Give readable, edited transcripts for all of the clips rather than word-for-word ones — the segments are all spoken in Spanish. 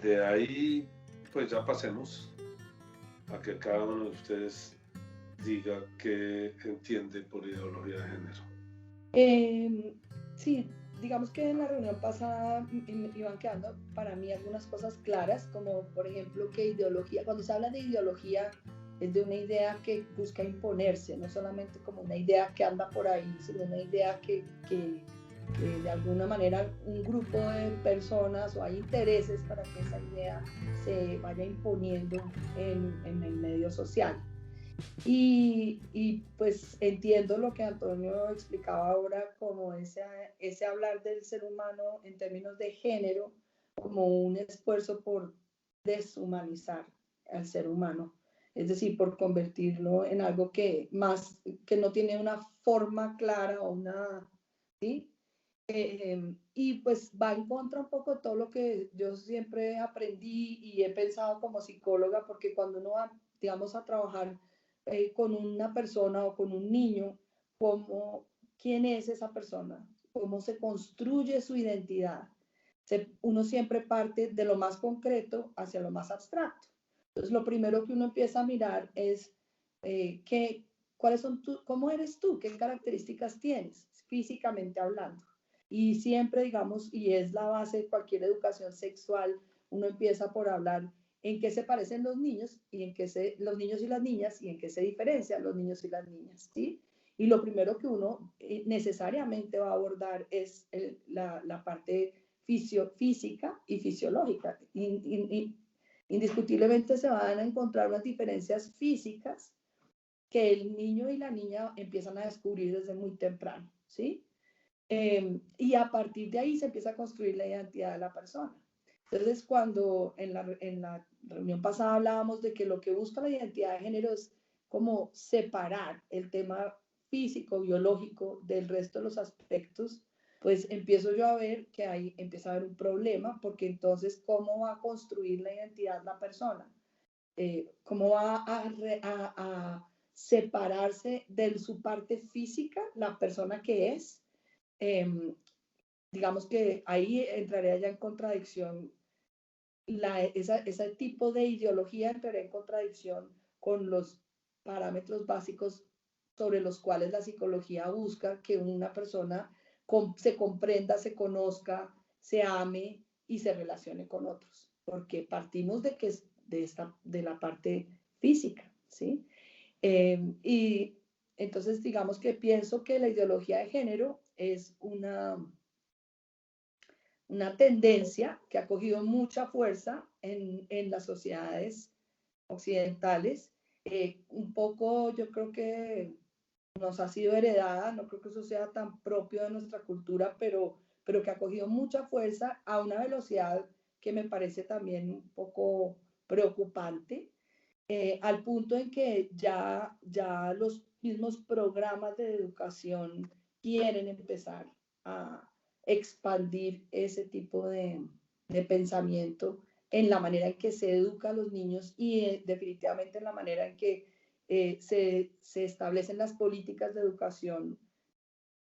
de ahí, pues ya pasemos a que cada uno de ustedes diga qué entiende por ideología de género. Sí, digamos que en la reunión pasada iban quedando para mí algunas cosas claras, como por ejemplo que ideología, cuando se habla de ideología, es de una idea que busca imponerse, no solamente como una idea que anda por ahí, sino una idea que de alguna manera un grupo de personas o hay intereses para que esa idea se vaya imponiendo en el medio social. Y pues entiendo lo que Antonio explicaba ahora como ese hablar del ser humano en términos de género como un esfuerzo por deshumanizar al ser humano, es decir, por convertirlo en algo que no tiene una forma clara o una, ¿sí? Y pues va en contra un poco de todo lo que yo siempre aprendí y he pensado como psicóloga, porque cuando uno va, digamos, a trabajar con una persona o con un niño, quién es esa persona, cómo se construye su identidad. Uno siempre parte de lo más concreto hacia lo más abstracto. Entonces, lo primero que uno empieza a mirar es cómo eres tú, qué características tienes, físicamente hablando. Y siempre, digamos, y es la base de cualquier educación sexual, uno empieza por hablar en qué se parecen los niños y los niños y las niñas y en qué se diferencian los niños y las niñas, ¿sí? Y lo primero que uno necesariamente va a abordar es la parte física y fisiológica. Indiscutiblemente se van a encontrar unas diferencias físicas que el niño y la niña empiezan a descubrir desde muy temprano, ¿sí? Y a partir de ahí se empieza a construir la identidad de la persona. Entonces, cuando en la reunión pasada hablábamos de que lo que busca la identidad de género es como separar el tema físico, biológico del resto de los aspectos, pues empiezo yo a ver que ahí empieza a haber un problema, porque entonces, ¿cómo va a construir la identidad la persona? ¿Cómo va a separarse de su parte física la persona que es? Digamos que ahí entraría ya en contradicción, ese tipo de ideología entraría en contradicción con los parámetros básicos sobre los cuales la psicología busca que una persona se comprenda, se conozca, se ame y se relacione con otros, porque partimos de la parte física, ¿sí? Y entonces digamos que pienso que la ideología de género es una tendencia que ha cogido mucha fuerza en las sociedades occidentales. Un poco yo creo que nos ha sido heredada, no creo que eso sea tan propio de nuestra cultura, pero que ha cogido mucha fuerza a una velocidad que me parece también un poco preocupante, al punto en que ya los mismos programas de educación quieren empezar a expandir ese tipo de pensamiento en la manera en que se educa a los niños y definitivamente en la manera en que se establecen las políticas de educación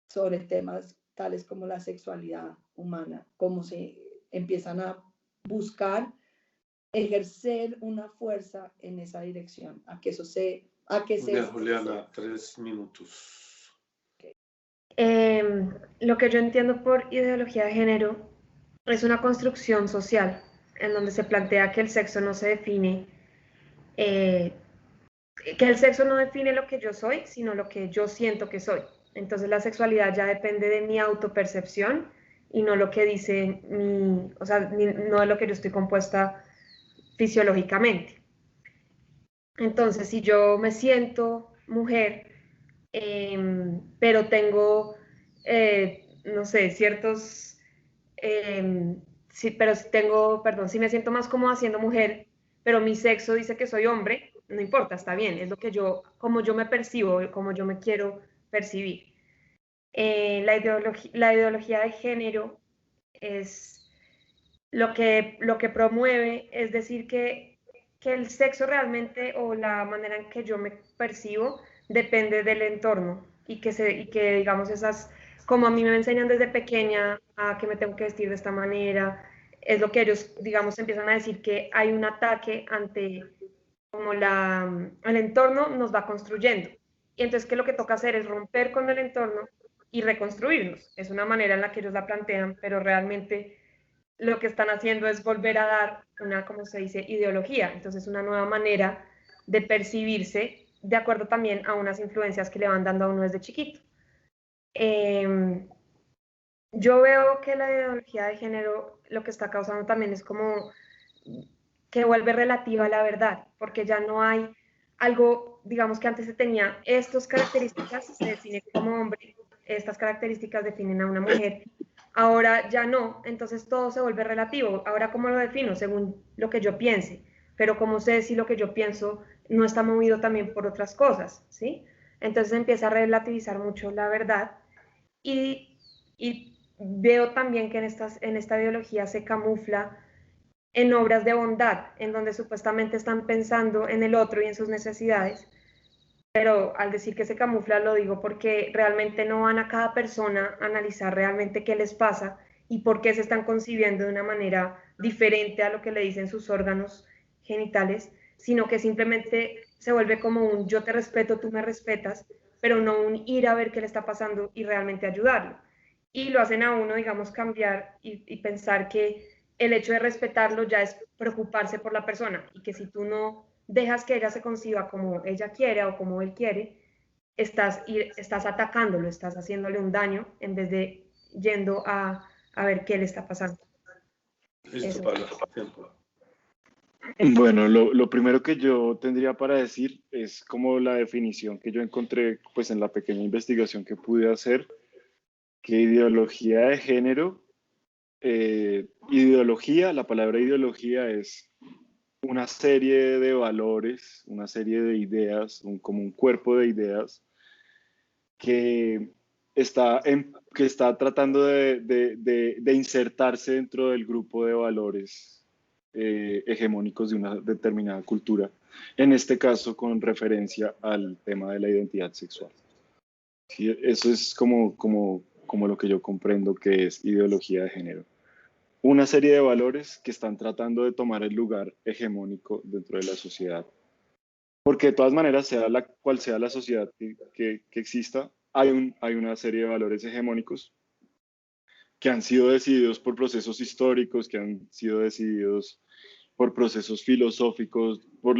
sobre temas tales como la sexualidad humana, cómo se empiezan a buscar ejercer una fuerza en esa dirección, a que eso se... Juliana, 3 minutos. Okay. Lo que yo entiendo por ideología de género es una construcción social en donde se plantea que el sexo no se define, que el sexo no define lo que yo soy, sino lo que yo siento que soy. Entonces la sexualidad ya depende de mi autopercepción y no lo que dice o sea, no de lo que yo estoy compuesta fisiológicamente. Entonces, si yo me siento mujer, pero tengo, no sé, ciertos, sí, pero si tengo, perdón, si me siento más cómoda siendo mujer, pero mi sexo dice que soy hombre, no importa, está bien, es lo que como yo me percibo, como yo me quiero percibir. La ideología de género es lo que promueve, es decir, que el sexo realmente o la manera en que yo me percibo depende del entorno y que digamos, como a mí me enseñan desde pequeña a que me tengo que vestir de esta manera, es lo que ellos, digamos, empiezan a decir que hay un ataque ante como el entorno nos va construyendo. Y entonces que lo que toca hacer es romper con el entorno y reconstruirnos. Es una manera en la que ellos la plantean, pero realmente lo que están haciendo es volver a dar una, como se dice, ideología. Entonces una nueva manera de percibirse de acuerdo también a unas influencias que le van dando a uno desde chiquito. Yo veo que la ideología de género lo que está causando también es como que vuelve relativa a la verdad, porque ya no hay algo, digamos que antes se tenía estas características, se define como hombre, estas características definen a una mujer, ahora ya no, entonces todo se vuelve relativo. Ahora, ¿cómo lo defino? Según lo que yo piense, pero ¿cómo sé si lo que yo pienso no está movido también por otras cosas? ¿Sí? Entonces empieza a relativizar mucho la verdad y veo también que en esta ideología se camufla en obras de bondad, en donde supuestamente están pensando en el otro y en sus necesidades, pero al decir que se camufla lo digo porque realmente no van a cada persona a analizar realmente qué les pasa y por qué se están concibiendo de una manera diferente a lo que le dicen sus órganos genitales, sino que simplemente se vuelve como un yo te respeto, tú me respetas, pero no un ir a ver qué le está pasando y realmente ayudarlo. Y lo hacen a uno, digamos, cambiar y pensar que el hecho de respetarlo ya es preocuparse por la persona y que si tú no dejas que ella se conciba como ella quiere o como él quiere, estás atacándolo, estás haciéndole un daño en vez de yendo a ver qué le está pasando. Listo, Pablo. Tiempo. Bueno, lo primero que yo tendría para decir es como la definición que yo encontré pues en la pequeña investigación que pude hacer, que ideología de género, la palabra ideología es una serie de valores, una serie de ideas, como un cuerpo de ideas que que está tratando de insertarse dentro del grupo de valores hegemónicos de una determinada cultura, en este caso con referencia al tema de la identidad sexual. ¿Sí? Eso es como lo que yo comprendo que es ideología de género. Una serie de valores que están tratando de tomar el lugar hegemónico dentro de la sociedad. Porque de todas maneras, cual sea la sociedad que exista, hay una serie de valores hegemónicos que han sido decididos por procesos históricos, que han sido decididos por procesos filosóficos, por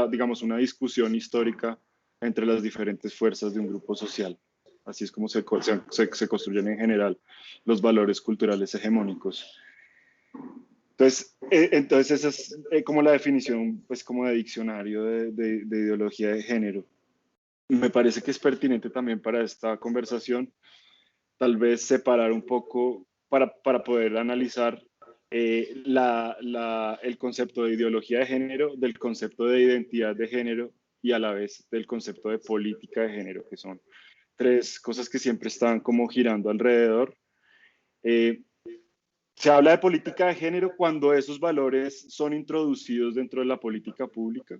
digamos, una discusión histórica entre las diferentes fuerzas de un grupo social. Así es como se construyen en general los valores culturales hegemónicos. Entonces esa es como la definición, pues como de diccionario de ideología de género. Me parece que es pertinente también para esta conversación, tal vez separar un poco para poder analizar el concepto de ideología de género del concepto de identidad de género y a la vez del concepto de política de género, que son tres cosas que siempre están como girando alrededor. Se habla de política de género cuando esos valores son introducidos dentro de la política pública,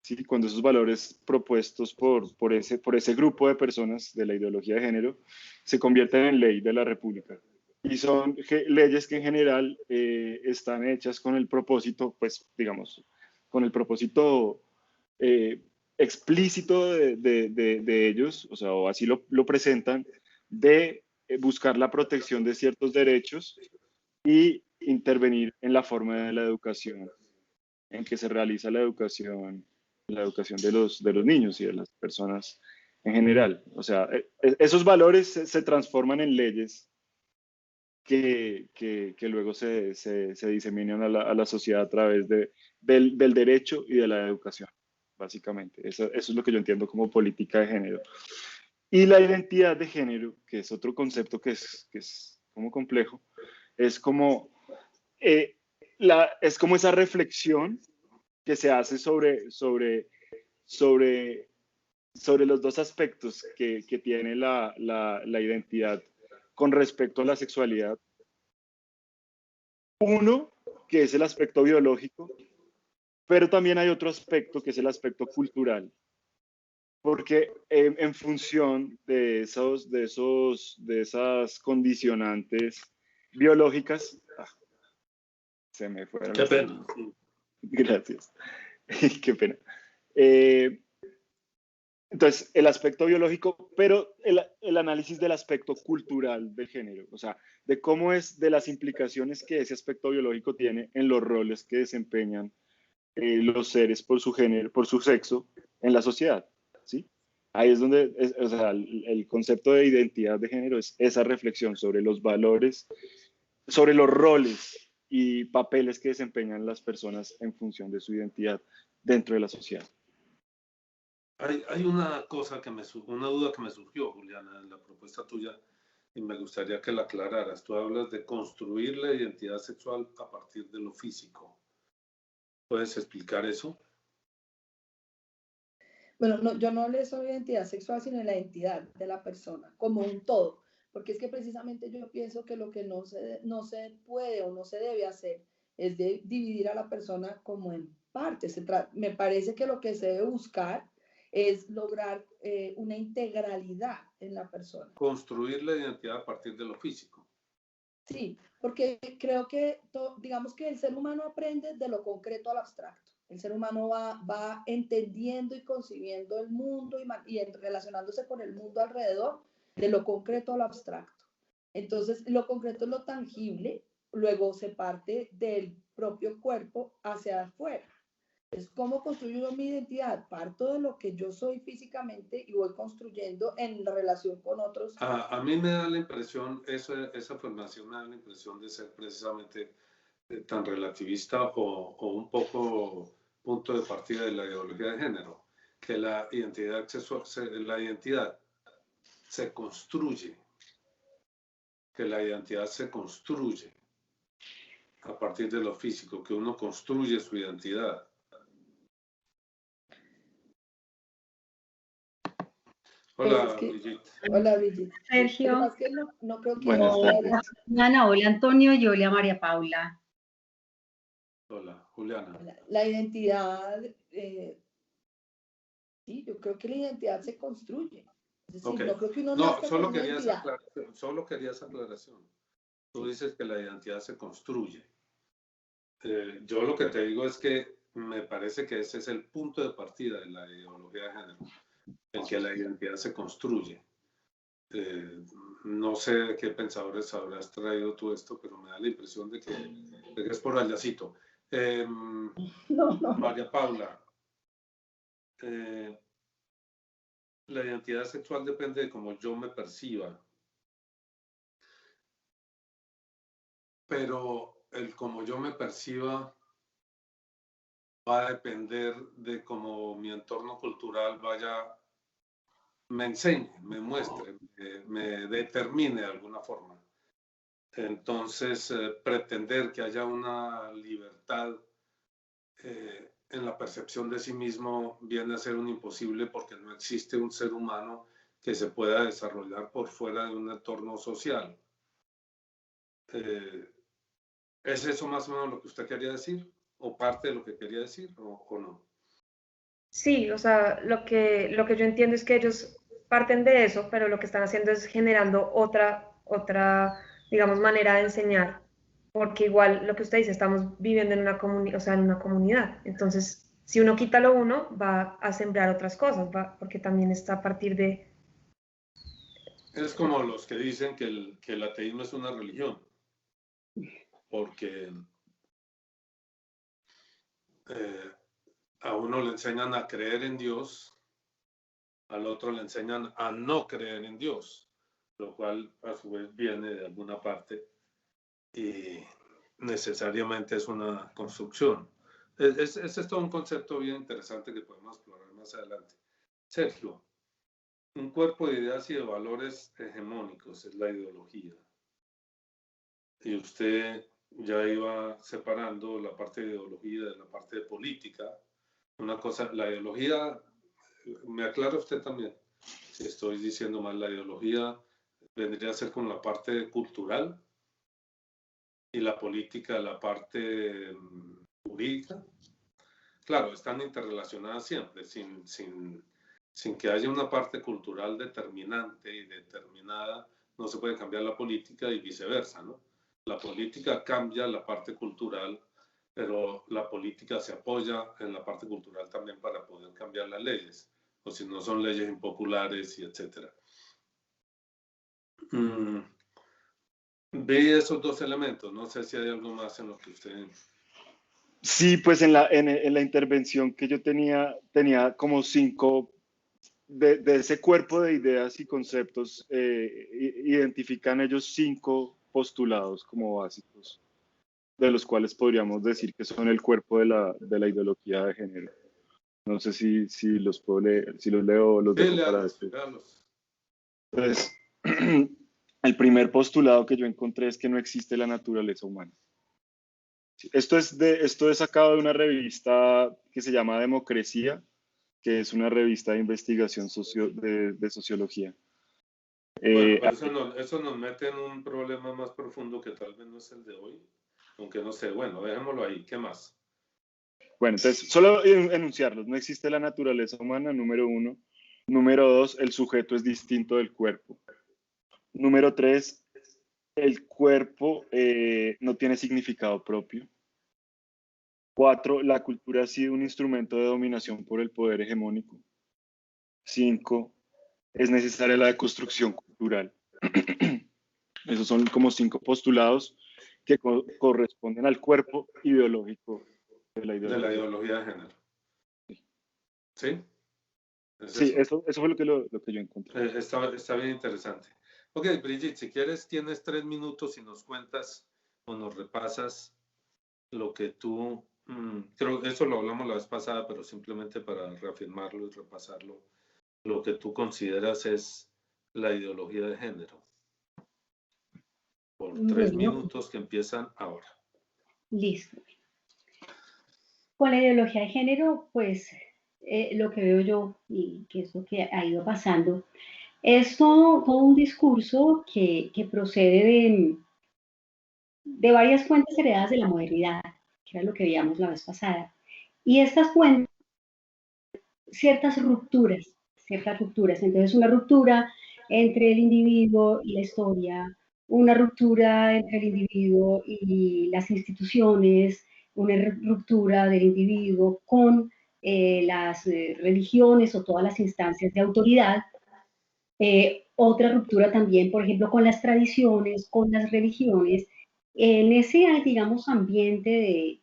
¿sí? Cuando esos valores propuestos por ese grupo de personas de la ideología de género se convierten en ley de la República. Y son leyes que en general están hechas con el propósito, pues digamos, con el propósito explícito de ellos, o sea, o así lo presentan, de buscar la protección de ciertos derechos y intervenir en la forma de la educación, en que se realiza la educación de los niños y de las personas en general. O sea, esos valores se transforman en leyes que luego se diseminan a la sociedad a través del derecho y de la educación, básicamente. Eso es lo que yo entiendo como política de género. Y la identidad de género, que es otro concepto que es como complejo, es como, es como esa reflexión que se hace sobre los dos aspectos que tiene la identidad con respecto a la sexualidad. Uno, que es el aspecto biológico, pero también hay otro aspecto que es el aspecto cultural. Porque en función de esas condicionantes biológicas, Se me fueron. Qué pena. Gracias. Qué pena. Entonces, el aspecto biológico, pero el análisis del aspecto cultural del género, o sea, de cómo es, de las implicaciones que ese aspecto biológico tiene en los roles que desempeñan los seres por su género, por su sexo en la sociedad, ¿sí? Ahí es donde, o sea, el concepto de identidad de género es esa reflexión sobre los valores, sobre los roles y papeles que desempeñan las personas en función de su identidad dentro de la sociedad. Hay una cosa una duda que me surgió, Juliana, en la propuesta tuya, y me gustaría que la aclararas. Tú hablas de construir la identidad sexual a partir de lo físico. ¿Puedes explicar eso? Bueno, no, yo no hablé sobre identidad sexual, sino de la identidad de la persona, como un todo. Porque es que precisamente yo pienso que lo que no se puede o no se debe hacer es de dividir a la persona como en partes. Me parece que lo que se debe buscar es lograr una integralidad en la persona. Construir la identidad a partir de lo físico. Sí, porque creo que, digamos que el ser humano aprende de lo concreto al abstracto. El ser humano va entendiendo y concibiendo el mundo y relacionándose con el mundo alrededor de lo concreto a lo abstracto. Entonces, lo concreto es lo tangible, luego se parte del propio cuerpo hacia afuera. Es cómo construyo mi identidad. Parto de lo que yo soy físicamente y voy construyendo en relación con otros. A mí me da la impresión, esa formación me da la impresión de ser precisamente tan relativista o un poco punto de partida de la ideología de género, que la identidad se construye, que la identidad se construye a partir de lo físico, que uno construye su identidad. Hola, Brigitte. Hola, Brigitte. Sergio. Es que no creo que... Buenas tardes. Juliana, hola Antonio y hola María Paula. Hola, Juliana. La identidad, sí, yo creo que la identidad se construye. Es decir, Okay. no creo que uno no, solo quería esa aclaración. Tú dices que la identidad se construye. Yo lo que te digo es que me parece que ese es el punto de partida de la ideología de género, el que la identidad se construye. No sé de qué pensadores habrás traído tú esto, pero me da la impresión de que es por allácito. María Paula, la identidad sexual depende de cómo yo me perciba, pero el cómo yo me perciba va a depender de cómo mi entorno cultural me enseñe, me muestre, me determine de alguna forma. Entonces, pretender que haya una libertad en la percepción de sí mismo viene a ser un imposible porque no existe un ser humano que se pueda desarrollar por fuera de un entorno social. ¿Es eso más o menos lo que usted quería decir? ¿O parte de lo que quería decir o no? Sí, o sea, lo que yo entiendo es que ellos parten de eso, pero lo que están haciendo es generando otra, digamos, manera de enseñar, porque igual lo que usted dice, estamos viviendo en una comunidad, o sea, en una comunidad. Entonces, si uno quita lo uno, va a sembrar otras cosas, porque también está a partir de... Es como los que dicen que el ateísmo es una religión, porque a uno le enseñan a creer en Dios, al otro le enseñan a no creer en Dios, lo cual a su vez viene de alguna parte y necesariamente es una construcción. Ese es todo un concepto bien interesante que podemos explorar más adelante. Sergio, un cuerpo de ideas y de valores hegemónicos es la ideología. Y usted ya iba separando la parte de ideología de la parte de política. Una cosa, la ideología, me aclara usted también, si estoy diciendo mal, la ideología vendría a ser como la parte cultural y la política la parte jurídica. Claro, están interrelacionadas siempre, sin que haya una parte cultural determinante y determinada, no se puede cambiar la política y viceversa, ¿no? La política cambia la parte cultural pero la política se apoya en la parte cultural también para poder cambiar las leyes, o si no son leyes impopulares y etcétera. Ve esos dos elementos, no sé si hay algo más en lo que usted... Sí, pues en la intervención que yo tenía como 5, de ese cuerpo de ideas y conceptos, identifican ellos 5 postulados como básicos, de los cuales podríamos decir que son el cuerpo de la ideología de género. No sé si los puedo leer, si los leo o los dejo para después. Entonces, el primer postulado que yo encontré es que no existe la naturaleza humana. Esto es sacado de una revista que se llama Democracia, que es una revista de investigación de sociología. Bueno, pero eso nos mete en un problema más profundo que tal vez no es el de hoy, aunque no sé, bueno, dejémoslo ahí, ¿qué más? Bueno, entonces, solo enunciarlos. No existe la naturaleza humana, número 1. Número 2, el sujeto es distinto del cuerpo. Número 3, el cuerpo no tiene significado propio. 4, la cultura ha sido un instrumento de dominación por el poder hegemónico. 5, es necesaria la deconstrucción cultural. Esos son como 5 postulados que corresponden al cuerpo ideológico de la ideología de género. ¿Sí? Sí, eso fue lo que yo encontré. Está bien interesante. Ok, Brigitte, si quieres, tienes 3 minutos y nos cuentas o nos repasas lo que tú, creo que eso lo hablamos la vez pasada, pero simplemente para reafirmarlo y repasarlo, lo que tú consideras es la ideología de género. Por 3 minutos que empiezan ahora. Listo. Con la ideología de género, pues lo que veo yo, y que es lo que ha ido pasando, es todo un discurso que procede de varias fuentes heredadas de la modernidad, que era lo que veíamos la vez pasada. Y estas fuentes, ciertas rupturas. Entonces, una ruptura entre el individuo y la historia, una ruptura entre el individuo y las instituciones, una ruptura del individuo con las religiones o todas las instancias de autoridad, otra ruptura también, por ejemplo, con las tradiciones, con las religiones, en ese, digamos, ambiente de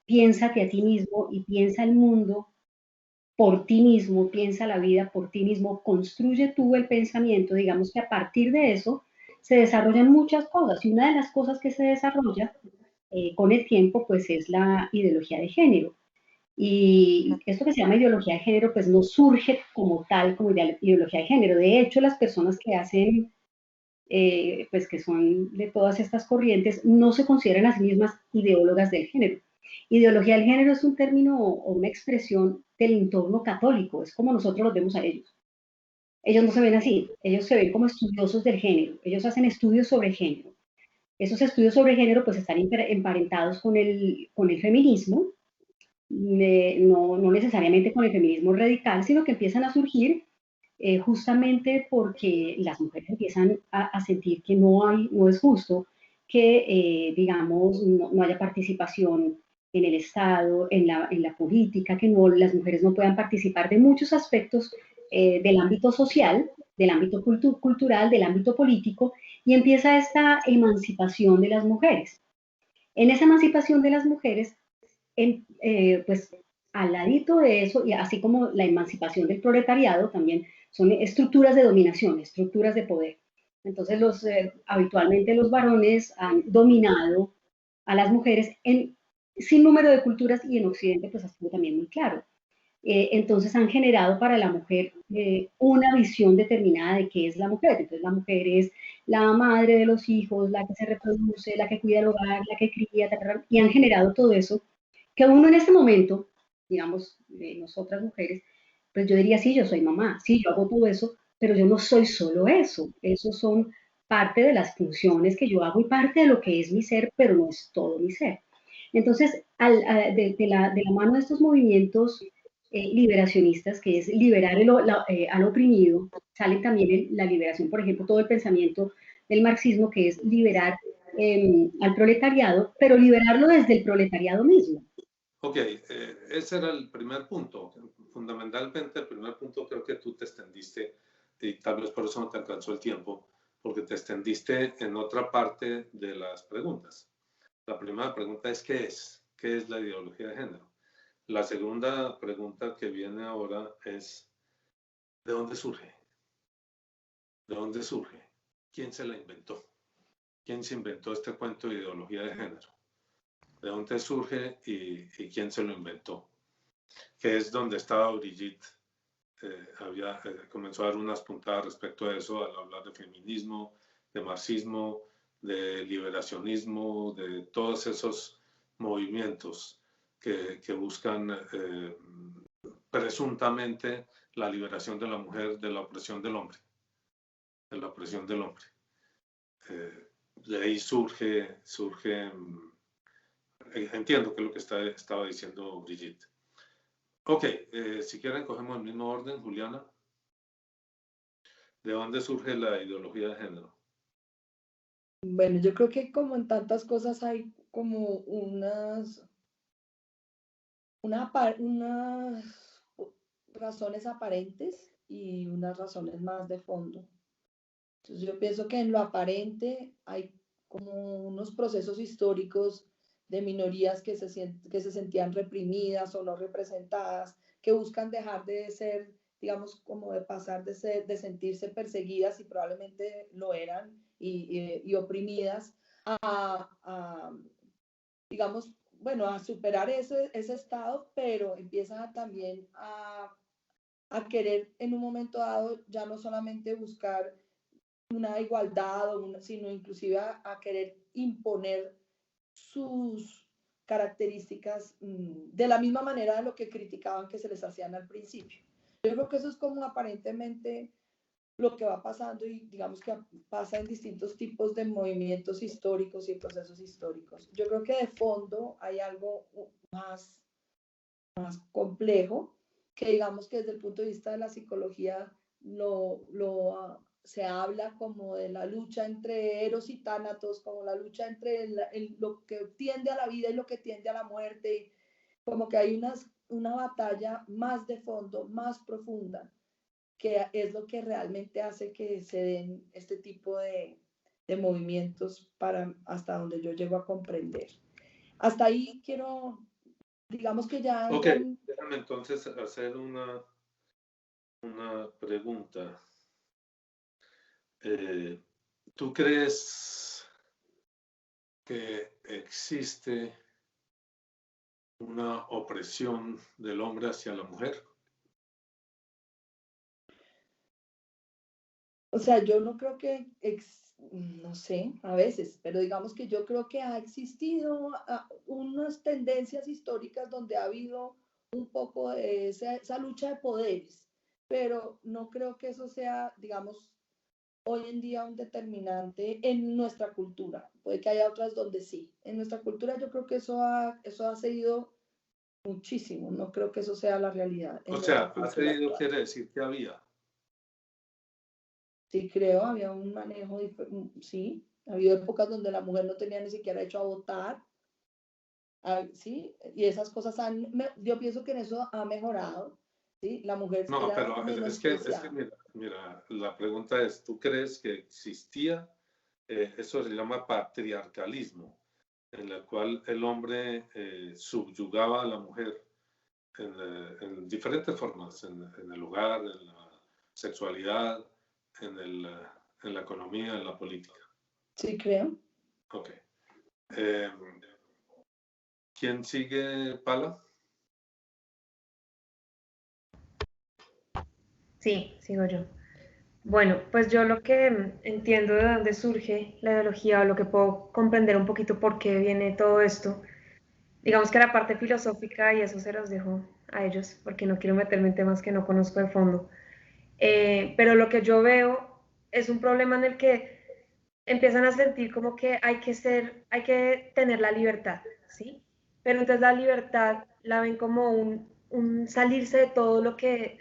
piénsate a ti mismo y piensa el mundo por ti mismo, piensa la vida por ti mismo, construye tú el pensamiento, digamos que a partir de eso se desarrollan muchas cosas y una de las cosas que se desarrolla con el tiempo pues es la ideología de género. Y esto que se llama ideología de género pues no surge como tal, como ideología de género. De hecho, las personas que hacen, pues que son de todas estas corrientes, no se consideran a sí mismas ideólogas del género. Ideología del género es un término o una expresión del entorno católico, es como nosotros los vemos a ellos. Ellos no se ven así, ellos se ven como estudiosos del género, ellos hacen estudios sobre género. Esos estudios sobre género pues están emparentados con el feminismo, no necesariamente con el feminismo radical, sino que empiezan a surgir justamente porque las mujeres empiezan a sentir que no es justo que, digamos, no haya participación en el Estado, en la política, que las mujeres no puedan participar de muchos aspectos del ámbito social, del ámbito cultural, del ámbito político, y empieza esta emancipación de las mujeres. En esa emancipación de las mujeres, pues al ladito de eso, y así como la emancipación del proletariado, también son estructuras de dominación, estructuras de poder. Entonces, habitualmente los varones han dominado a las mujeres en sin número de culturas y en Occidente pues ha sido también muy claro. Entonces han generado para la mujer una visión determinada de qué es la mujer. Entonces la mujer es la madre de los hijos, la que se reproduce, la que cuida el hogar, la que cría, y han generado todo eso que uno en este momento, digamos, nosotras mujeres, pues yo diría, sí, yo soy mamá, sí, yo hago todo eso, pero yo no soy solo eso. Esos son parte de las funciones que yo hago y parte de lo que es mi ser, pero no es todo mi ser. Entonces, de la mano de estos movimientos liberacionistas, que es liberar al oprimido, sale también la liberación, por ejemplo, todo el pensamiento del marxismo, que es liberar al proletariado, pero liberarlo desde el proletariado mismo. Ok, ese era el primer punto. Fundamentalmente, el primer punto creo que tú te extendiste, y tal vez por eso no te alcanzó el tiempo, porque te extendiste en otra parte de las preguntas. La primera pregunta es ¿qué es? ¿Qué es la ideología de género? La segunda pregunta que viene ahora es ¿de dónde surge? ¿De dónde surge? ¿Quién se la inventó? ¿Quién se inventó este cuento de ideología de género? ¿De dónde surge y quién se lo inventó? Que es donde estaba Brigitte. Comenzó a dar unas puntadas respecto a eso al hablar de feminismo, de marxismo, de liberacionismo, de todos esos movimientos que buscan presuntamente la liberación de la mujer de la opresión del hombre. De la opresión del hombre. De ahí surge entiendo que es lo que estaba diciendo Brigitte. Ok, si quieren cogemos el mismo orden, Juliana. ¿De dónde surge la ideología de género? Bueno, yo creo que como en tantas cosas hay como unas razones aparentes y unas razones más de fondo. Entonces yo pienso que en lo aparente hay como unos procesos históricos de minorías que se sentían reprimidas o no representadas, que buscan dejar de ser, digamos, como de pasar de sentirse perseguidas y probablemente lo eran y oprimidas a, digamos, bueno, a superar ese estado, pero empiezan también a querer en un momento dado ya no solamente buscar una igualdad, sino inclusive a querer imponer sus características de la misma manera de lo que criticaban que se les hacían al principio. Yo creo que eso es como aparentemente lo que va pasando y digamos que pasa en distintos tipos de movimientos históricos y procesos históricos. Yo creo que de fondo hay algo más complejo que digamos que desde el punto de vista de la psicología se habla como de la lucha entre Eros y Tánatos, como la lucha entre lo que tiende a la vida y lo que tiende a la muerte, como que hay una batalla más de fondo, más profunda, que es lo que realmente hace que se den este tipo de movimientos hasta donde yo llego a comprender. Hasta ahí digamos que ya... Ok, déjame entonces hacer una pregunta. ¿Tú crees que existe una opresión del hombre hacia la mujer? O sea, yo no creo que, no sé, a veces, pero digamos que yo creo que ha existido unas tendencias históricas donde ha habido un poco de esa lucha de poderes, pero no creo que eso sea, digamos, hoy en día un determinante en nuestra cultura. Puede que haya otras donde sí. En nuestra cultura yo creo que eso ha seguido muchísimo. No creo que eso sea la realidad. O sea, ha seguido quiere decir que había. Sí, creo, había un manejo, sí, ha habido épocas donde la mujer no tenía ni siquiera derecho a votar, sí, y esas cosas yo pienso que en eso ha mejorado, sí, la mujer No, era pero es que mira, la pregunta es, ¿tú crees que existía, eso se llama patriarcalismo, en el cual el hombre subyugaba a la mujer en diferentes formas, en el hogar, en la sexualidad, en la economía, en la política? Sí, creo. Ok. ¿Quién sigue, Pala? Sí, sigo yo. Bueno, pues yo lo que entiendo de dónde surge la ideología o lo que puedo comprender un poquito por qué viene todo esto, digamos que la parte filosófica, y eso se los dejo a ellos, porque no quiero meterme en temas que no conozco de fondo, pero lo que yo veo es un problema en el que empiezan a sentir como que hay que tener la libertad, ¿sí? Pero entonces la libertad la ven como un salirse de todo lo que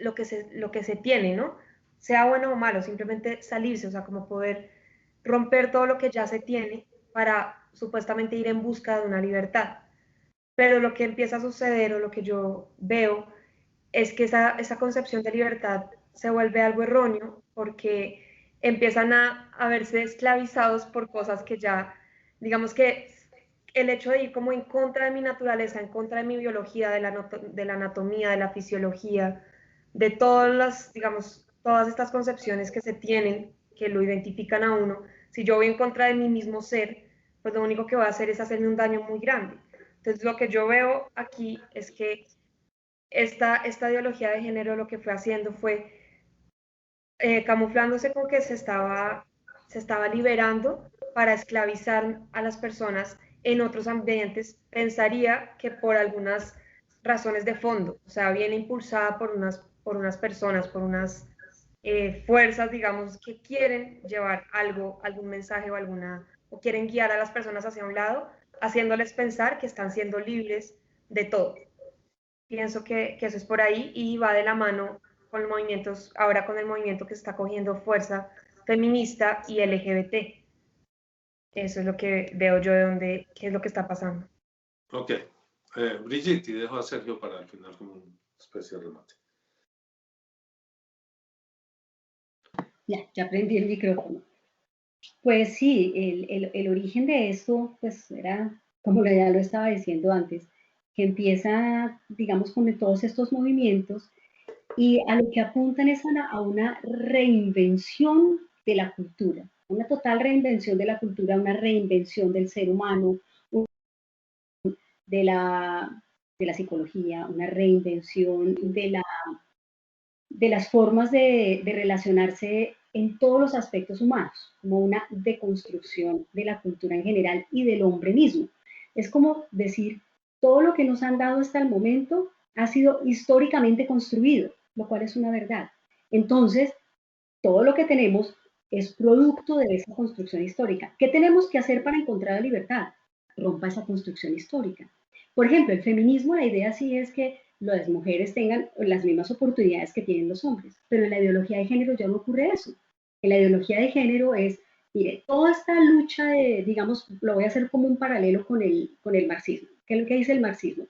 se tiene, ¿no? Sea bueno o malo, simplemente salirse, o sea, como poder romper todo lo que ya se tiene para supuestamente ir en busca de una libertad. pero lo que empieza a suceder o lo que yo veo es que esa concepción de libertad se vuelve algo erróneo porque empiezan a verse esclavizados por cosas que ya, digamos que el hecho de ir como en contra de mi naturaleza, en contra de mi biología, de la anatomía, de la fisiología, de todas las, digamos, todas estas concepciones que se tienen, que lo identifican a uno, si yo voy en contra de mi mismo ser, pues lo único que va a hacer es hacerme un daño muy grande. Entonces lo que yo veo aquí es que esta ideología de género lo que fue haciendo fue camuflándose con que se estaba liberando para esclavizar a las personas en otros ambientes, pensaría que por algunas razones de fondo, o sea, viene impulsada por unas personas, por unas fuerzas, digamos, que quieren llevar algo, algún mensaje o quieren guiar a las personas hacia un lado, haciéndoles pensar que están siendo libres de todo. Pienso que eso es por ahí y va de la mano con los movimientos, ahora con el movimiento que está cogiendo fuerza feminista y LGBT. Eso es lo que veo yo qué es lo que está pasando. Ok. Brigitte, y dejo a Sergio para el final como una especie de remate. Ya prendí el micrófono. Pues sí, el origen de esto, pues era, como ya lo estaba diciendo antes, que empieza, digamos, con todos estos movimientos y a lo que apuntan es a una reinvención de la cultura, una total reinvención de la cultura, una reinvención del ser humano, de la psicología, una reinvención de las formas de relacionarse en todos los aspectos humanos, como una deconstrucción de la cultura en general y del hombre mismo. Es como decir, todo lo que nos han dado hasta el momento ha sido históricamente construido, lo cual es una verdad. Entonces, todo lo que tenemos es producto de esa construcción histórica. ¿Qué tenemos que hacer para encontrar la libertad? Rompa esa construcción histórica. Por ejemplo, el feminismo, la idea sí es que las mujeres tengan las mismas oportunidades que tienen los hombres, pero en la ideología de género ya no ocurre eso. En la ideología de género es, mire, toda esta lucha de, digamos, lo voy a hacer como un paralelo con el marxismo. ¿Qué es lo que dice el marxismo?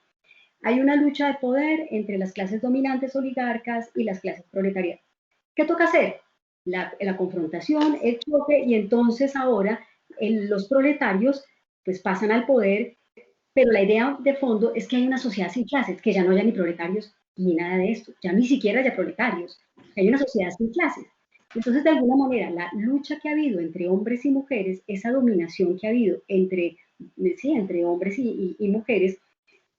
Hay una lucha de poder entre las clases dominantes oligarcas y las clases proletarias. ¿Qué toca hacer? La confrontación, el choque, y entonces ahora los proletarios pues pasan al poder, pero la idea de fondo es que hay una sociedad sin clases, que ya no haya ni proletarios ni nada de esto, ya ni siquiera haya proletarios, hay una sociedad sin clases. Entonces, de alguna manera, la lucha que ha habido entre hombres y mujeres, esa dominación que ha habido entre hombres y mujeres,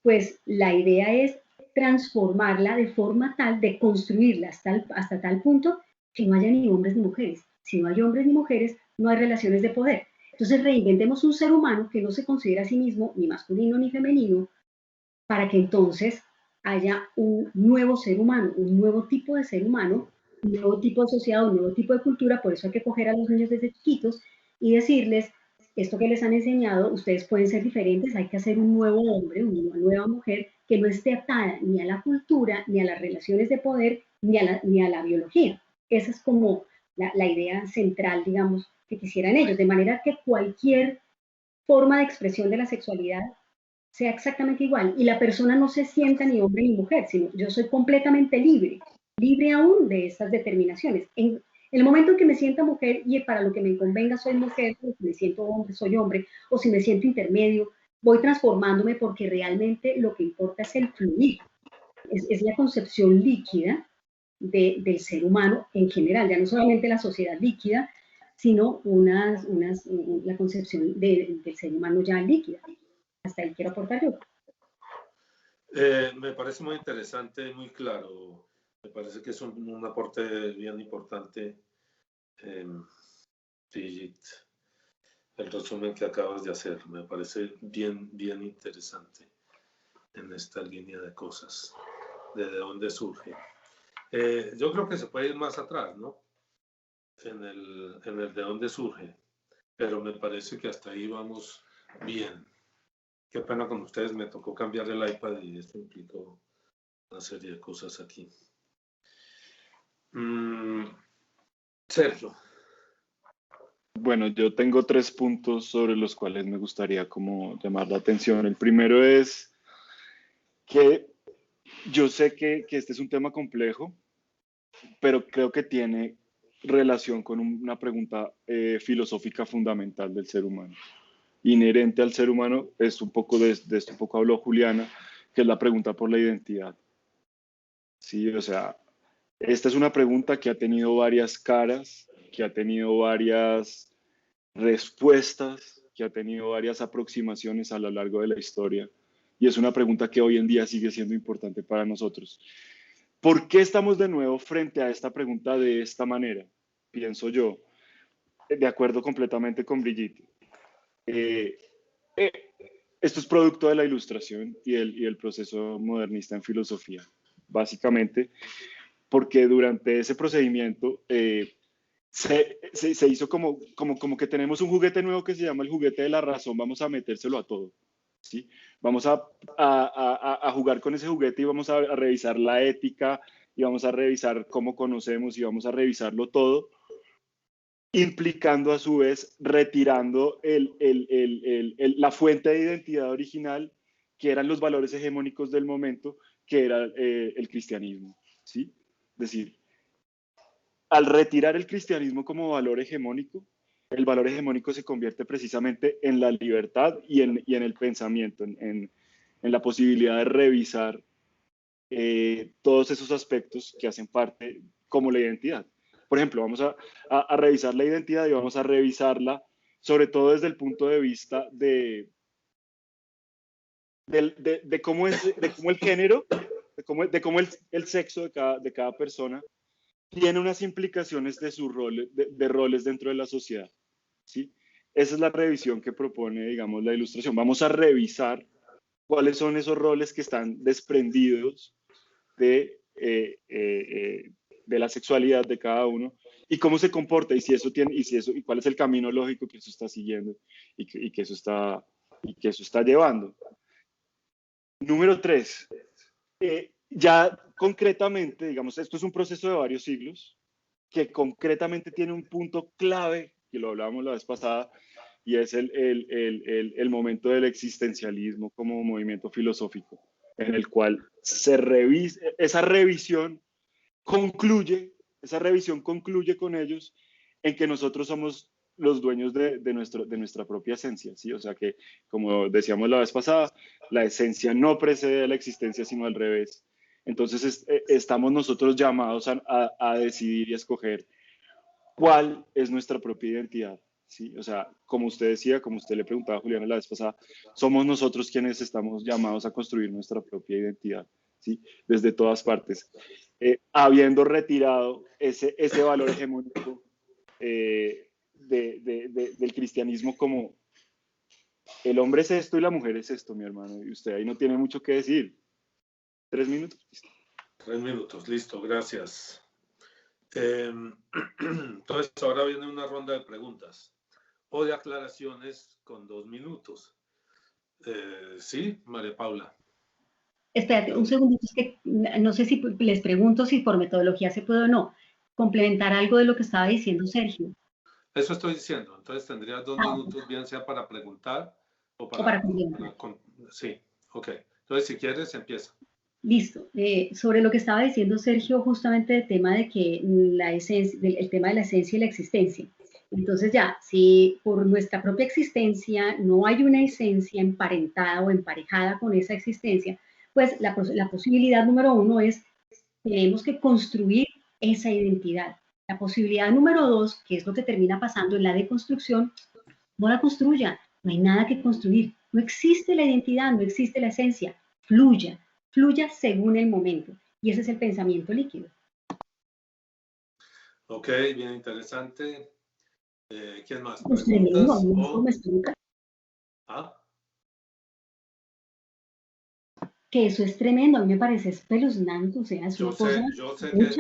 pues la idea es transformarla de forma tal de construirla hasta tal punto que no haya ni hombres ni mujeres. Si no hay hombres ni mujeres, no hay relaciones de poder. Entonces reinventemos un ser humano que no se considera a sí mismo ni masculino ni femenino para que entonces haya un nuevo ser humano, un nuevo tipo de ser humano, un nuevo tipo de sociedad, un nuevo tipo de cultura. Por eso hay que coger a los niños desde chiquitos y decirles, esto que les han enseñado, ustedes pueden ser diferentes, hay que hacer un nuevo hombre, una nueva mujer que no esté atada ni a la cultura, ni a las relaciones de poder, ni a la biología. Esa es como la idea central, digamos, que quisieran ellos, de manera que cualquier forma de expresión de la sexualidad sea exactamente igual y la persona no se sienta ni hombre ni mujer, sino yo soy completamente libre, libre aún de estas determinaciones. En el momento en que me sienta mujer y para lo que me convenga soy mujer, o si me siento hombre, soy hombre, o si me siento intermedio, voy transformándome porque realmente lo que importa es el fluir, es la concepción líquida del ser humano en general, ya no solamente la sociedad líquida, sino la concepción del ser humano ya líquida. Hasta ahí quiero aportar yo. Me parece muy interesante, muy claro. Me parece que es un aporte bien importante, Brigitte, el resumen que acabas de hacer. Me parece bien interesante en esta línea de cosas, de dónde surge. Yo creo que se puede ir más atrás, ¿no? En el de dónde surge, pero me parece que hasta ahí vamos bien. Qué pena con ustedes, me tocó cambiar el iPad y esto implicó una serie de cosas aquí. Sergio. Bueno, yo tengo 3 puntos sobre los cuales me gustaría como llamar la atención. El primero es que yo sé que este es un tema complejo, pero creo que tiene relación con una pregunta filosófica fundamental del ser humano. Inherente al ser humano, es un poco de esto un poco habló Juliana, que es la pregunta por la identidad. Sí, o sea, esta es una pregunta que ha tenido varias caras, que ha tenido varias respuestas, que ha tenido varias aproximaciones a lo largo de la historia, y es una pregunta que hoy en día sigue siendo importante para nosotros. ¿Por qué estamos de nuevo frente a esta pregunta de esta manera? Pienso yo, de acuerdo completamente con Brigitte. Esto es producto de la ilustración y el proceso modernista en filosofía, básicamente, porque durante ese procedimiento se hizo como que tenemos un juguete nuevo que se llama el juguete de la razón, vamos a metérselo a todo, ¿sí? Vamos a jugar con ese juguete y vamos a revisar la ética y vamos a revisar cómo conocemos y vamos a revisarlo todo, implicando a su vez retirando la fuente de identidad original, que eran los valores hegemónicos del momento, que era el cristianismo, ¿sí? Es decir, al retirar el cristianismo como valor hegemónico, el valor hegemónico se convierte precisamente en la libertad y en el pensamiento, en la posibilidad de revisar todos esos aspectos que hacen parte como la identidad. Por ejemplo, vamos a revisar la identidad y vamos a revisarla sobre todo desde el punto de vista de cómo el género, de cómo el sexo de cada persona tiene unas implicaciones de sus roles, de roles dentro de la sociedad, ¿sí? Esa es la revisión que propone, digamos, la ilustración. Vamos a revisar cuáles son esos roles que están desprendidos de la sexualidad de cada uno y cómo se comporta y y cuál es el camino lógico que eso está siguiendo y que eso está llevando. Número 3, ya concretamente, digamos, esto es un proceso de varios siglos que concretamente tiene un punto clave, que lo hablábamos la vez pasada, y es el momento del existencialismo como movimiento filosófico, en el cual esa revisión concluye con ellos en que nosotros somos los dueños de nuestra propia esencia, ¿sí? O sea que, como decíamos la vez pasada, la esencia no precede a la existencia, sino al revés. Entonces estamos nosotros llamados a decidir y a escoger cuál es nuestra propia identidad, ¿sí? O sea, como usted decía, como usted le preguntaba a Juliana la vez pasada, somos nosotros quienes estamos llamados a construir nuestra propia identidad, ¿sí? Desde todas partes. Habiendo retirado ese valor hegemónico del cristianismo como el hombre es esto y la mujer es esto, mi hermano, y usted ahí no tiene mucho que decir. 3 minutos. 3 minutos, listo, gracias. Entonces, ahora viene una ronda de preguntas o de aclaraciones con 2 minutos. Sí, María Paula. Espérate, un segundito, es que no sé si les pregunto si por metodología se puede o no complementar algo de lo que estaba diciendo Sergio. Eso estoy diciendo. Entonces tendrías 2 minutos, bien sea para preguntar o para complementar. Sí, ok. Entonces, si quieres, empieza. Listo. Sobre lo que estaba diciendo Sergio, justamente el tema de que el tema de la esencia y la existencia. Entonces ya, si por nuestra propia existencia no hay una esencia emparentada o emparejada con esa existencia, pues la posibilidad número 1 es, tenemos que construir esa identidad. La posibilidad número 2, que es lo que termina pasando en la deconstrucción, no la construya, no hay nada que construir, no existe la identidad, no existe la esencia, fluya según el momento. Y ese es el pensamiento líquido. Ok, bien interesante. ¿Quién más? Pues tremendo, ¿Ah? Que eso es tremendo, a mí me parece espeluznante, o sea, es una cosa... Yo sé que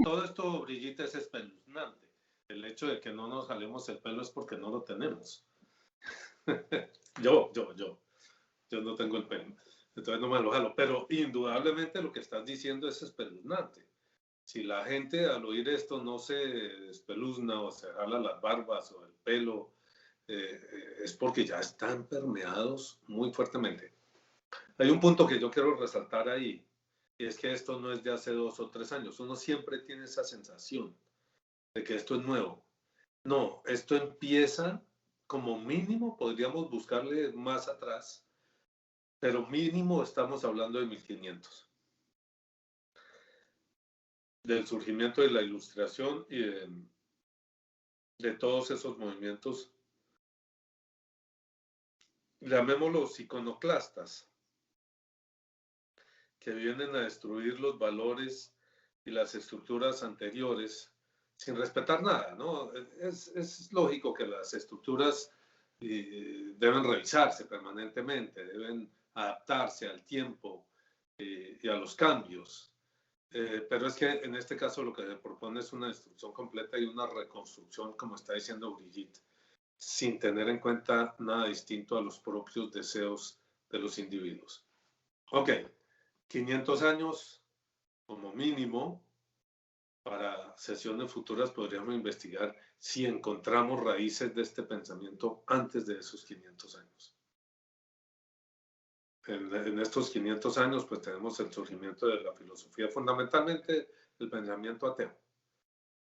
todo esto, Brigitte, es espeluznante. El hecho de que no nos jalemos el pelo es porque no lo tenemos. Yo no tengo el pelo, entonces no me lo jalo, pero indudablemente lo que estás diciendo es espeluznante. Si la gente al oír esto no se espeluzna o se jala las barbas o el pelo, es porque ya están permeados muy fuertemente. Hay un punto que yo quiero resaltar ahí, y es que esto no es de hace 2 o 3 años. Uno siempre tiene esa sensación de que esto es nuevo. No, esto empieza como mínimo, podríamos buscarle más atrás, pero mínimo estamos hablando de 1500. Del surgimiento de la Ilustración y de todos esos movimientos, llamémoslos iconoclastas, que vienen a destruir los valores y las estructuras anteriores sin respetar nada, ¿no? Es lógico que las estructuras deben revisarse permanentemente, deben adaptarse al tiempo y a los cambios. Pero es que en este caso lo que se propone es una destrucción completa y una reconstrucción, como está diciendo Brigitte, sin tener en cuenta nada distinto a los propios deseos de los individuos. Ok, 500 años como mínimo. Para sesiones futuras podríamos investigar si encontramos raíces de este pensamiento antes de esos 500 años. En estos 500 años, pues tenemos el surgimiento de la filosofía, fundamentalmente el pensamiento ateo.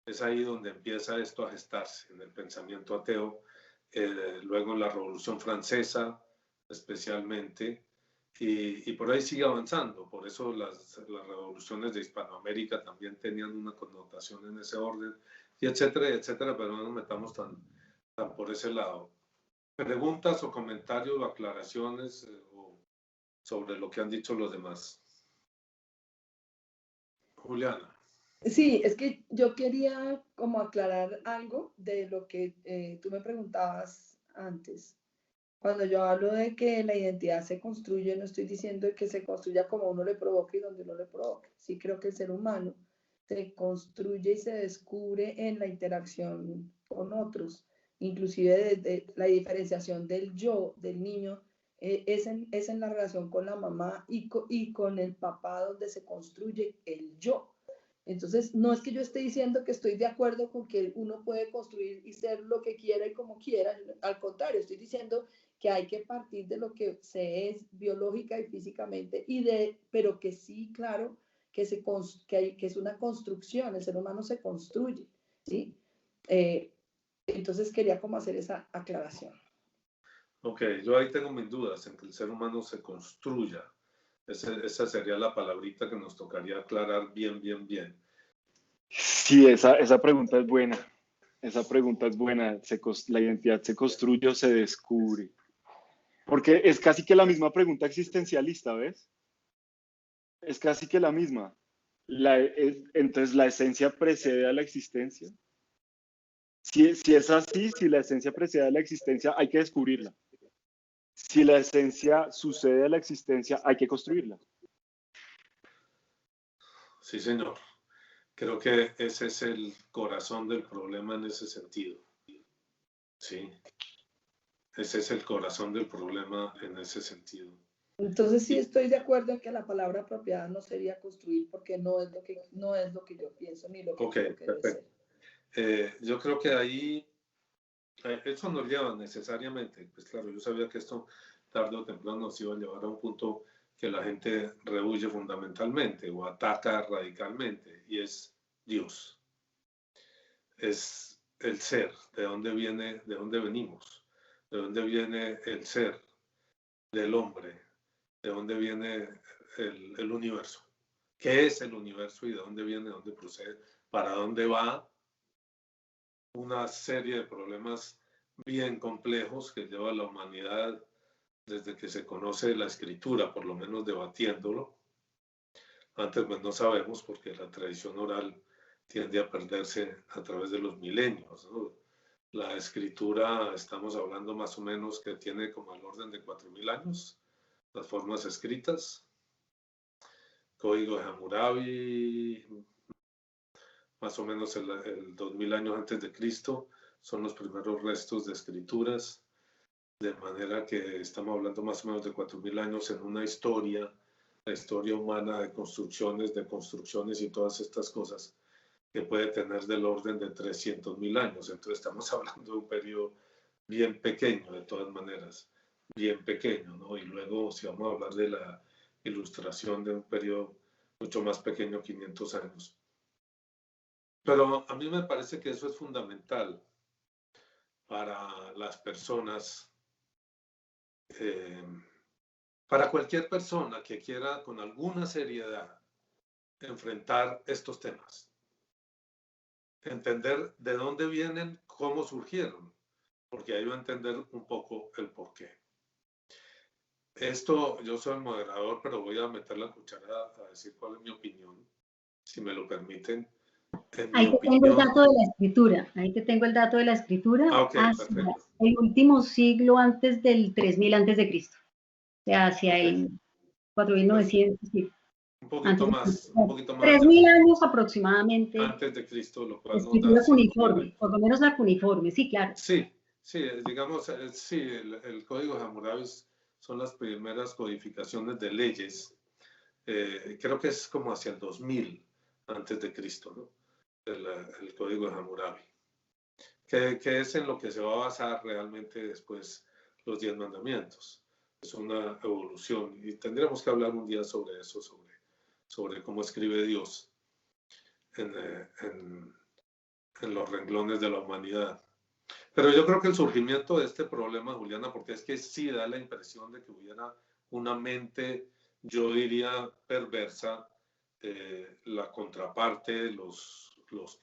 Es ahí donde empieza esto a gestarse, en el pensamiento ateo, luego en la Revolución Francesa, especialmente, y por ahí sigue avanzando. Por eso las revoluciones de Hispanoamérica también tenían una connotación en ese orden, y etcétera, etcétera, pero no nos metamos tan por ese lado. ¿Preguntas o comentarios o aclaraciones sobre lo que han dicho los demás? Juliana. Sí, es que yo quería como aclarar algo de lo que tú me preguntabas antes. Cuando yo hablo de que la identidad se construye, no estoy diciendo que se construya como uno le provoque y donde uno le provoque. Sí creo que el ser humano se construye y se descubre en la interacción con otros, inclusive de la diferenciación del yo, del niño, es en la relación con la mamá y con el papá donde se construye el yo. Entonces, no es que yo esté diciendo que estoy de acuerdo con que uno puede construir y ser lo que quiera y como quiera, al contrario, estoy diciendo que hay que partir de lo que se es biológica y físicamente, pero que sí, claro, que es una construcción, el ser humano se construye, ¿sí? Entonces quería como hacer esa aclaración. Ok, yo ahí tengo mis dudas en que el ser humano se construya. Esa sería la palabrita que nos tocaría aclarar bien, bien, bien. Sí, esa pregunta es buena. Esa pregunta es buena. ¿La identidad se construye o se descubre? Porque es casi que la misma pregunta existencialista, ¿ves? Es casi que la misma. Entonces, ¿la esencia precede a la existencia? Si es así, si la esencia precede a la existencia, hay que descubrirla. Si la esencia sucede a la existencia, hay que construirla. Sí, señor. Creo que ese es el corazón del problema en ese sentido. Sí. Ese es el corazón del problema en ese sentido. Entonces sí estoy de acuerdo en que la palabra apropiada no sería construir porque no es lo que yo pienso ni lo que creo que debe ser. Yo creo que ahí eso nos lleva necesariamente, pues claro, yo sabía que esto tarde o temprano nos iba a llevar a un punto que la gente rehuye fundamentalmente o ataca radicalmente, y es Dios. Es el ser, de dónde viene, de dónde venimos, de dónde viene el ser del hombre, de dónde viene el universo, qué es el universo y de dónde viene, de dónde procede, para dónde va. Una serie de problemas bien complejos que lleva la humanidad desde que se conoce la escritura, por lo menos debatiéndolo. Antes pues no sabemos porque la tradición oral tiende a perderse a través de los milenios, ¿no? La escritura, estamos hablando más o menos que tiene como el orden de 4000 años, las formas escritas. Código de Hammurabi, más o menos el 2000 años antes de Cristo, son los primeros restos de escrituras, de manera que estamos hablando más o menos de 4000 años en una historia, la historia humana de construcciones y todas estas cosas, que puede tener del orden de 300.000 años. Entonces estamos hablando de un periodo bien pequeño de todas maneras. bien pequeño, ¿no? Y luego, si vamos a hablar de la ilustración de un periodo mucho más pequeño, 500 años. Pero a mí me parece que eso es fundamental para las personas, para cualquier persona que quiera con alguna seriedad enfrentar estos temas. Entender de dónde vienen, cómo surgieron, porque ahí va a entender un poco el porqué. Esto, yo soy el moderador, pero voy a meter la cuchara a decir cuál es mi opinión, si me lo permiten. Ahí te tengo el dato de la escritura. Ahí te tengo el dato de la escritura. Ah, ok, hacia perfecto. el último siglo antes del 3000 antes de Cristo. O sea, hacia Okay. el 4900. Sí. Un poquito más. 3000 años aproximadamente. Antes de Cristo, lo cual escritura cuneiforme, por lo menos la cuneiforme, sí, claro. Sí, sí, digamos, sí, el Código de Hammurabi son las primeras codificaciones de leyes. Creo que es como hacia el 2000 antes de Cristo, ¿no? El Código de Hammurabi. Que es en lo que se va a basar realmente después los 10 mandamientos. Es una evolución y tendríamos que hablar un día sobre eso, sobre cómo escribe Dios en los renglones de la humanidad. Pero yo creo que el surgimiento de este problema, Juliana, porque es que sí da la impresión de que hubiera una mente, yo diría, perversa, la contraparte, los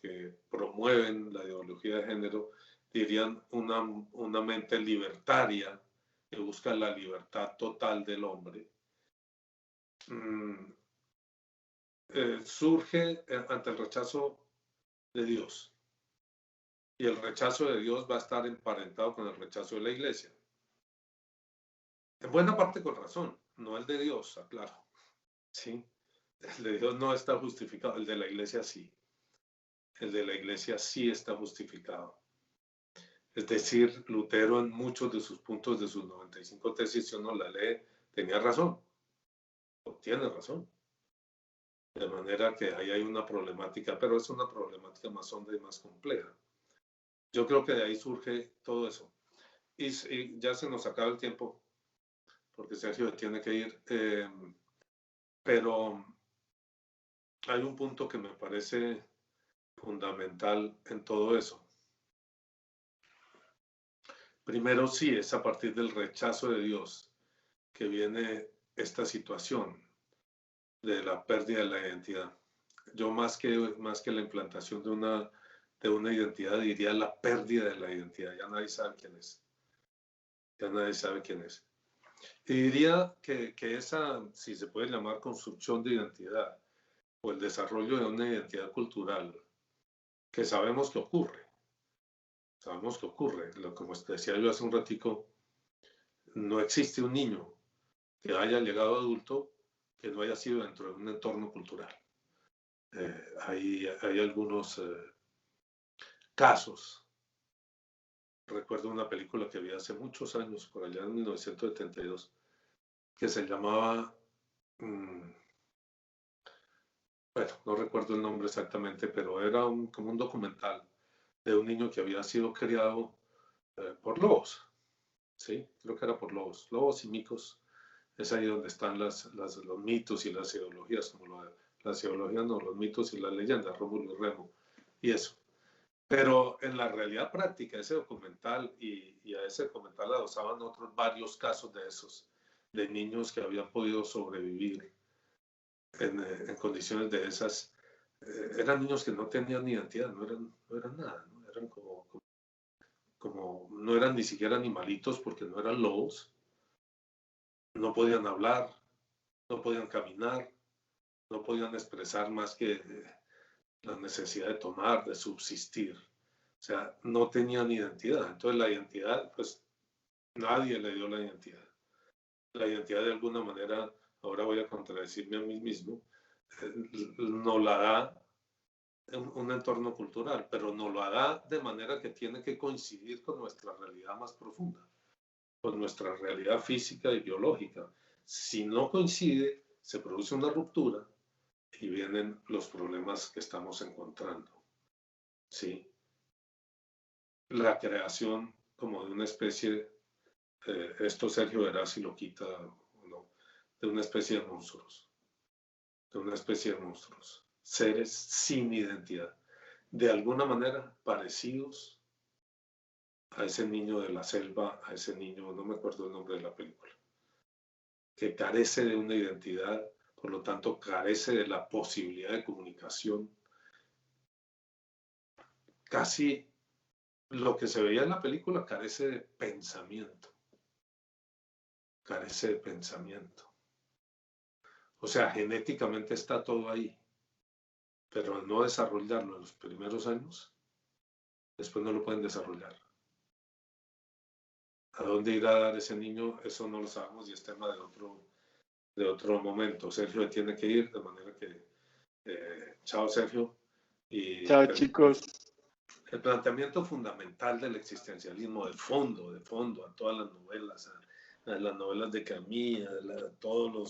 que promueven la ideología de género, dirían una mente libertaria que busca la libertad total del hombre. Surge ante el rechazo de Dios. Y el rechazo de Dios va a estar emparentado con el rechazo de la iglesia. En buena parte con razón, no el de Dios, aclaro. ¿Sí? El de Dios no está justificado, el de la iglesia sí. El de la iglesia sí está justificado. Es decir, Lutero en muchos de sus puntos de sus 95 tesis, si uno la lee, tenía razón. Tiene razón. De manera que ahí hay una problemática, pero es una problemática más honda y más compleja. Yo creo que de ahí surge todo eso. Y ya se nos acaba el tiempo, porque Sergio tiene que ir. Pero hay un punto que me parece fundamental en todo eso. Primero, sí, es a partir del rechazo de Dios que viene esta situación de la pérdida de la identidad. Yo más que la implantación de una identidad, diría la pérdida de la identidad. Ya nadie sabe quién es. Ya nadie sabe quién es. Y diría que esa, si se puede llamar construcción de identidad, o el desarrollo de una identidad cultural, que sabemos que ocurre. Sabemos que ocurre. Como decía yo hace un ratico, no existe un niño que haya llegado adulto que no haya sido dentro de un entorno cultural. Hay algunos casos. Recuerdo una película que vi hace muchos años, por allá en 1972, que se llamaba, bueno, no recuerdo el nombre exactamente, pero era como un documental de un niño que había sido criado por lobos. Sí, creo que era por lobos y micos. Es ahí donde están los mitos y las ideologías, como las ideologías, no, los mitos y las leyendas, Rómulo y Remo, y eso. Pero en la realidad práctica, ese documental, y a ese documental adosaban otros varios casos de esos, de niños que habían podido sobrevivir en condiciones de esas. Eran niños que no tenían ni identidad, no eran nada, ¿no? Eran como no eran ni siquiera animalitos porque no eran lobos, no podían hablar, no podían caminar, no podían expresar más que la necesidad de tomar, de subsistir. O sea, no tenían identidad. Entonces la identidad, pues nadie le dio la identidad. La identidad de alguna manera, ahora voy a contradecirme a mí mismo, nos la da un entorno cultural, pero nos la da de manera que tiene que coincidir con nuestra realidad más profunda, con nuestra realidad física y biológica. Si no coincide, se produce una ruptura y vienen los problemas que estamos encontrando. ¿Sí? La creación como de una especie esto Sergio verá si lo quita o no, de una especie de monstruos. De una especie de monstruos. Seres sin identidad. De alguna manera parecidos a ese niño de la selva, a ese niño, no me acuerdo el nombre de la película, que carece de una identidad, por lo tanto carece de la posibilidad de comunicación. Casi lo que se veía en la película carece de pensamiento. Carece de pensamiento. O sea, genéticamente está todo ahí, pero al no desarrollarlo en los primeros años, después no lo pueden desarrollar. ¿A dónde irá a dar ese niño? Eso no lo sabemos y es tema de otro momento. Sergio tiene que ir, de manera que chao Sergio. Y Chao chicos. el planteamiento fundamental del existencialismo, de fondo, a todas las novelas, a las novelas de Camus,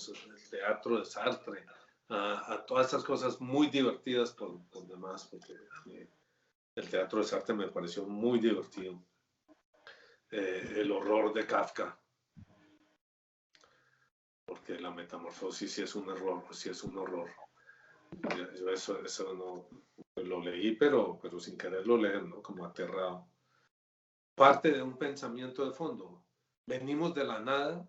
el teatro de Sartre, a todas esas cosas muy divertidas por demás, porque el teatro de Sartre me pareció muy divertido. El horror de Kafka, porque la metamorfosis sí es un error, sí es un horror. Yo eso no lo leí, pero sin quererlo leer, ¿no? Como aterrado. Parte de un pensamiento de fondo. Venimos de la nada,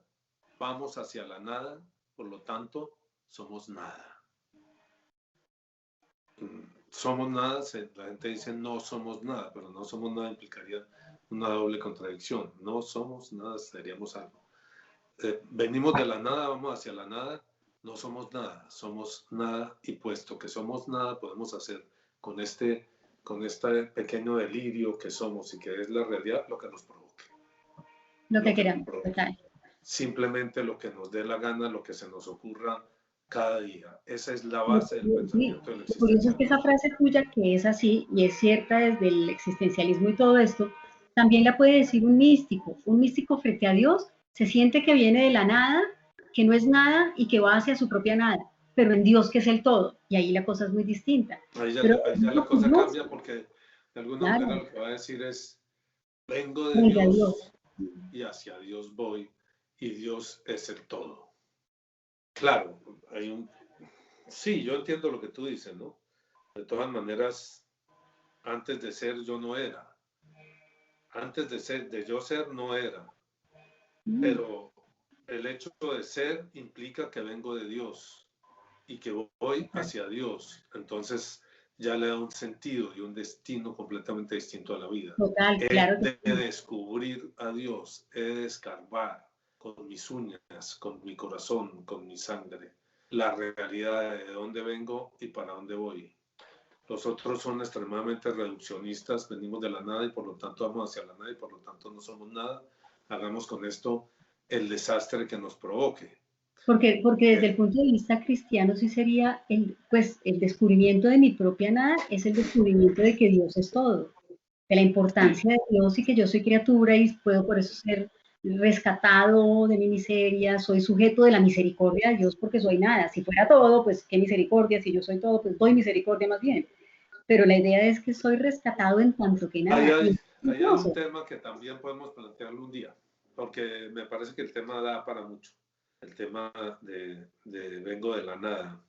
vamos hacia la nada, por lo tanto, somos nada. Somos nada, la gente dice no somos nada, pero no somos nada implicaría una doble contradicción. No somos nada, seríamos algo. Venimos de la nada, vamos hacia la nada, no somos nada y puesto que somos nada, podemos hacer con este pequeño delirio que somos y que es la realidad lo que nos provoque. Lo que queramos. Simplemente lo que nos dé la gana, lo que se nos ocurra cada día. Esa es la base del pensamiento del existencialismo. Por eso es que esa frase tuya, que es así y es cierta desde el existencialismo y todo esto, también la puede decir un místico. Un místico frente a Dios se siente que viene de la nada, que no es nada y que va hacia su propia nada, pero en Dios que es el todo. Y ahí la cosa es muy distinta. Ahí ya la cosa cambia porque de alguna manera lo que va a decir es, vengo de Dios y hacia Dios voy y Dios es el todo. Claro, sí, yo entiendo lo que tú dices, ¿no? De todas maneras, antes de ser yo no era. Antes de yo ser no era. Pero el hecho de ser implica que vengo de Dios y que voy hacia Dios. Entonces ya le da un sentido y un destino completamente distinto a la vida. Total, claro. He de descubrir a Dios, he de escarbar con mis uñas, con mi corazón, con mi sangre, la realidad de dónde vengo y para dónde voy. Los otros son extremadamente reduccionistas, venimos de la nada y por lo tanto vamos hacia la nada y por lo tanto no somos nada. Hagamos con esto el desastre que nos provoque. Porque desde el punto de vista cristiano sí sería, el descubrimiento de mi propia nada es el descubrimiento de que Dios es todo, de la importancia de Dios y que yo soy criatura y puedo por eso ser rescatado de mi miseria, soy sujeto de la misericordia de Dios porque soy nada. Si fuera todo, pues qué misericordia, si yo soy todo, pues doy misericordia más bien. Pero la idea es que soy rescatado en tanto que nada. Ahí hay un tema que también podemos plantearlo un día, porque me parece que el tema da para mucho. El tema de vengo de la nada,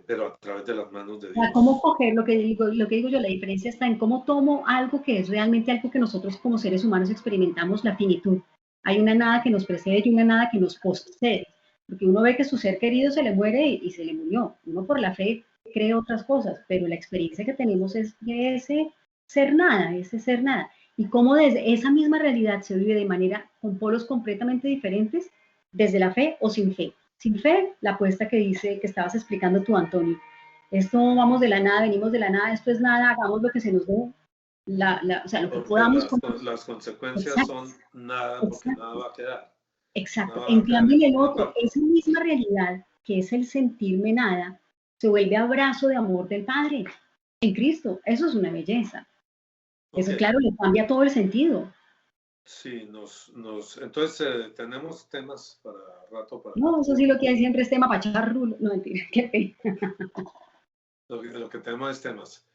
pero a través de las manos de Dios. ¿Cómo coger lo que digo yo? La diferencia está en cómo tomo algo que es realmente algo que nosotros como seres humanos experimentamos, la finitud. Hay una nada que nos precede y una nada que nos postcede, porque uno ve que su ser querido se le muere y se le murió. Uno por la fe cree otras cosas, pero la experiencia que tenemos es de ese ser nada. Y cómo desde esa misma realidad se vive de manera con polos completamente diferentes, desde la fe o sin fe. Sin fe, la apuesta que estabas explicando tú, Antonio. Esto vamos de la nada, venimos de la nada, esto es nada, hagamos lo que se nos dé. O sea, lo que podamos. Las consecuencias son nada, porque nada va a quedar. Exacto. En cambio, en el otro, esa misma realidad, que es el sentirme nada, se vuelve abrazo de amor del Padre en Cristo. Eso es una belleza. Eso, claro, le cambia todo el sentido. Sí, entonces tenemos temas para rato. No, eso sí lo que hay siempre es tema para echar rulo. No, mentira, qué pena. Lo que tenemos es temas.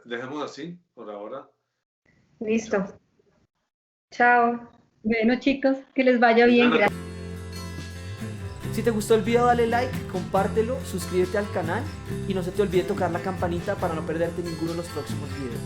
Dejemos así por ahora. Listo. Chao. Bueno, chicos, que les vaya bien. Gracias. Si te gustó el video, dale like, compártelo, suscríbete al canal y no se te olvide tocar la campanita para no perderte ninguno de los próximos videos.